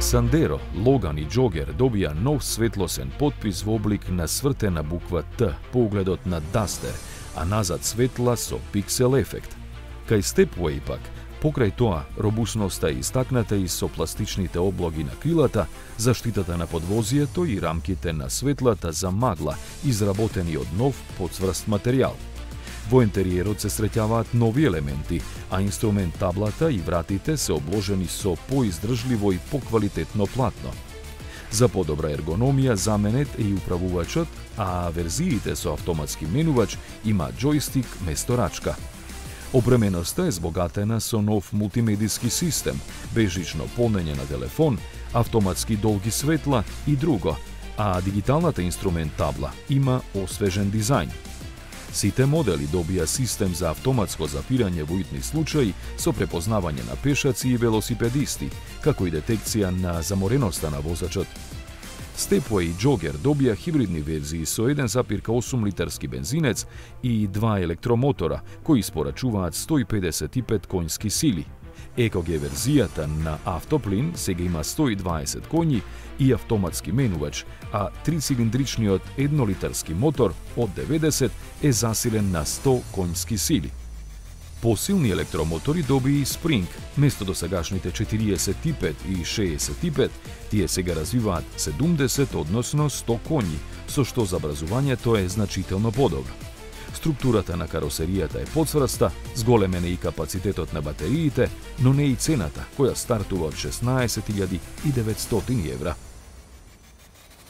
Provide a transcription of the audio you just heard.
Sandero, Logan и Jogger добија нов светлосен потпис во облик на свртена буква Т, погледот на Duster, а назад светла со пиксел ефект. Кај Stepway пак, покрај тоа, робусноста е истакната и со пластичните облоги на крилата, заштитата на подвозието и рамките на светлата за магла, изработени од нов подсврст материјал. Во интериерот се среќаваат нови елементи, а инструмент таблата и вратите се обложени со поиздржливо и поквалитетно платно. За подобра ергономија заменет е и управувачот, а верзиите со автоматски менувач има џојстик место рачка. Опременоста е збогатена со нов мултимедиски систем, бежично полнење на телефон, автоматски долги светла и друго, а дигиталната инструмент табла има освежен дизајн. Сите модели добија систем за автоматско запирање во итни случаи со препознавање на пешаци и велосипедисти, како и детекција на замореноста на возачот. Stepway и Jogger добија хибридни верзии со 1,8 литарски бензинец и 2 електромотора, кои испорачуваат 155 конски сили. EcoG верзијата на автоплин сега има 120 коњи и автоматски менувач, а трицилиндричниот 1-литарски мотор од 90 е засилен на 100 конски сили. Посилни електромотори доби и Spring, место досегашните 45 и 65, тие сега развиваат 70, односно 100 коњи, со што забрзувањето е значително подобро. Структурата на каросеријата е подсврста, зголемен е и капацитетот на батериите, но не и цената, која стартува од 16.900 евра.